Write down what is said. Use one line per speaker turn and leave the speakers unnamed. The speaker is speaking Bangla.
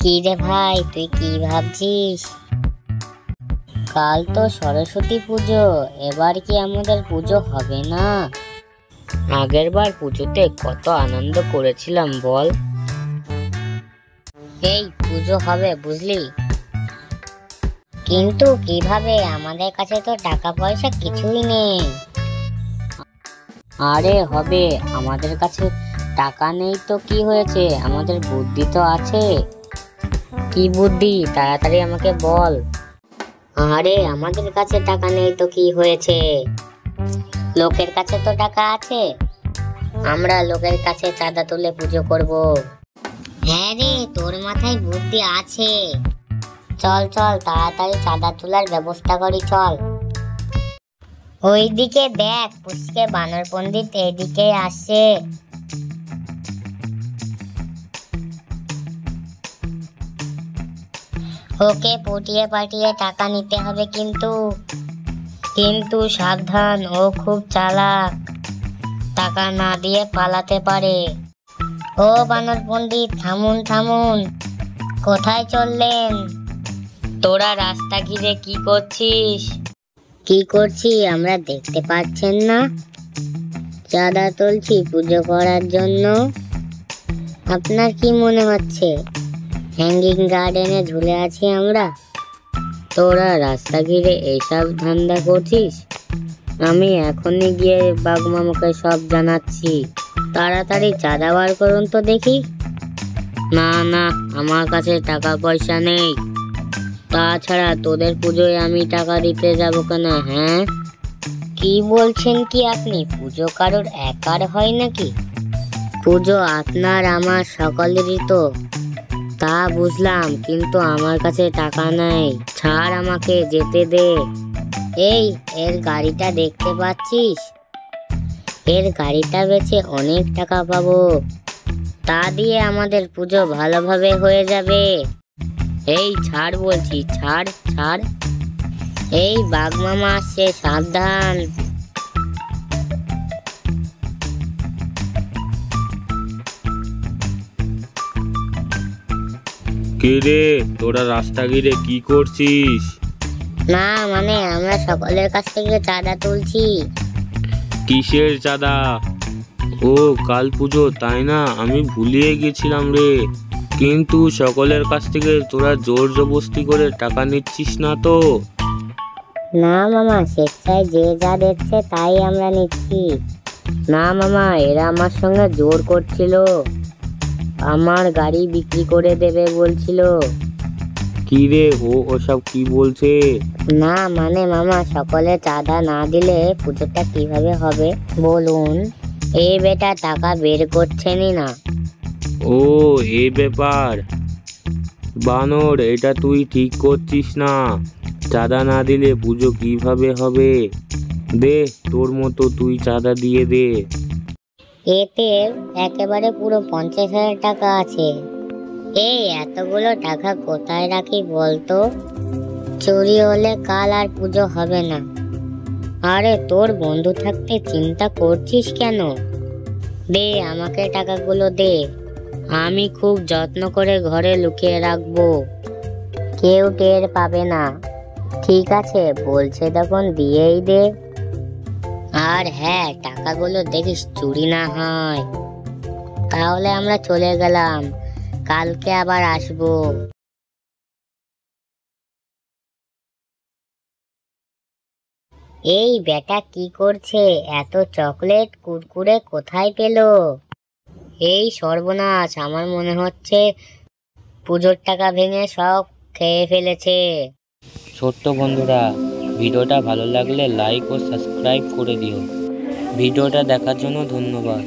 কি রে ভাই, তুই কি ভাবছিস? কাল তো সরস্বতী পুজো, এবার কি আমাদের পুজো হবে না? আগের বার পুজোতে কত আনন্দ করেছিলাম বল। এই পুজো হবে বুঝলি, কিন্তু কিভাবে? আমাদের কাছে তো টাকা পয়সা কিছুই নেই। আরে হবে, আমাদের কাছে টাকা নেই তো কি হয়েছে, আমাদের বুদ্ধি তো আছে। কি বুদ্ধি, তাড়াতাড়ি আমাকে বল। আরে আমাদের কাছে টাকা নেই তো কি হয়েছে, লোকের কাছে তো টাকা আছে। আমরা লোকের কাছে চাঁদা তুলে পুজো করব। হ্যাঁ রে, তোর মাথায় বুদ্ধি আছে। চল চল, তাড়াতাড়ি চাঁদা তোলার ব্যবস্থা করি, চল। ওইদিকে দেখ, পুচকে বানর পণ্ডিত এইদিকে আসছে। ওকে পটিয়ে পাটিয়ে টাকা নিতে হবে, কিন্তু কিন্তু সাবধান, ও খুব চালাক, টাকা না দিয়ে পালাতে পারে। ও বানর পণ্ডিত, থামুন থামুন, কোথায় চললেন? তোরা রাস্তা ঘিরে কি করছিস? কি করছি আমরা দেখতে পাচ্ছেন না? চাঁদা তুলছি পুজো করার জন্য। আপনার কি মনে হচ্ছে হ্যাঙ্গিং গার্ডেনে ঝুলে আছি আমরা? তোরা রাস্তা ঘিরে এইসব ধান্দা করছিস? আমি এখনই গিয়ে বাঘমামাকে সব জানাচ্ছি। তাড়াতাড়ি চাঁদা বার করুন তো দেখি। না না, আমার কাছে টাকা পয়সা নেই। তাছাড়া তোদের পুজোয় আমি টাকা দিতে যাব কেন? হ্যাঁ, কি বলছেন কি আপনি? পুজো কারোর একার হয় নাকি? পুজো আপনার আমার সকলেরই তো। তা বুঝলাম, কিন্তু আমার কাছে টাকা নেই। ছাড়, আমাকে যেতে দে। এই, এর গাড়িটা দেখতে পাচ্ছিস? এর গাড়িটা বেচে অনেক টাকা পাবো, তা দিয়ে আমাদের পুজো ভালোভাবে হয়ে যাবে। এই ছাড় বলছি, ছাড় ছাড়। এই বাঘমামা আসছে, সাবধান।
কে রে, তোরা রাস্তা ঘিরে কি করছিস?
না মানে, আমরা সকলের কাছ থেকে চাঁদা তুলছি।
কিসের চাঁদা? ও কাল পুজো তাই না, আমি ভুলিয়ে গেছিলাম রে। কিন্তু সকলের কাছ থেকে তোরা জোর জবরদস্তি করে টাকা নিচ্ছিস না তো?
না মামা, স্বেচ্ছায় যে যা দিচ্ছে তাই আমরা নিচ্ছি। না মামা, এরা আমার সঙ্গে জোর করছিল, আমার গাড়ি বিক্রি করে দেবে বলছিল।
কি রে, ওসব কি বলছে?
না মানে মামা, সকলে চাঁদা না দিলে পুজোটা কিভাবে হবে বলুন? এই বেটা টাকা বের করছেনই না।
ও এই ব্যাপার। বানর, এটা তুই ঠিক করছিস না। চাঁদা না দিলে পুজো কিভাবে হবে? দে, তোর মতো তুই চাঁদা দিয়ে দে।
এতে একেবারে পুরো 50,000 টাকা আছে। এই এতগুলো টাকা কোথায় রাখি বলতো? চুরি হলে কাল আর পুজো হবে না। আরে তোর বন্ধু থাকতে চিন্তা করছিস কেন? দে, আমাকে টাকাগুলো দে, আমি খুব যত্ন করে ঘরে লুকিয়ে রাখবো, কেউ টের পাবে না। ঠিক আছে, বলছে তখন দিয়েই দে। আর হ্যাঁ, টাকাগুলো দেখিস চুরি না হয়। তাহলে আমরা চলে গেলাম, কালকে আবার আসবো। এই বেটা কি করছে? এত চকলেট কুরকুরে কোথায় পেলো? এই সর্বনাশ, আমার মনে হচ্ছে পুজোর টাকা ভেঙে সব খেয়ে ফেলেছে।
ছোট্ট বন্ধুরা, ভিডিওটা ভালো লাগলে লাইক ও সাবস্ক্রাইব করে দিও। ভিডিওটা দেখার জন্য ধন্যবাদ।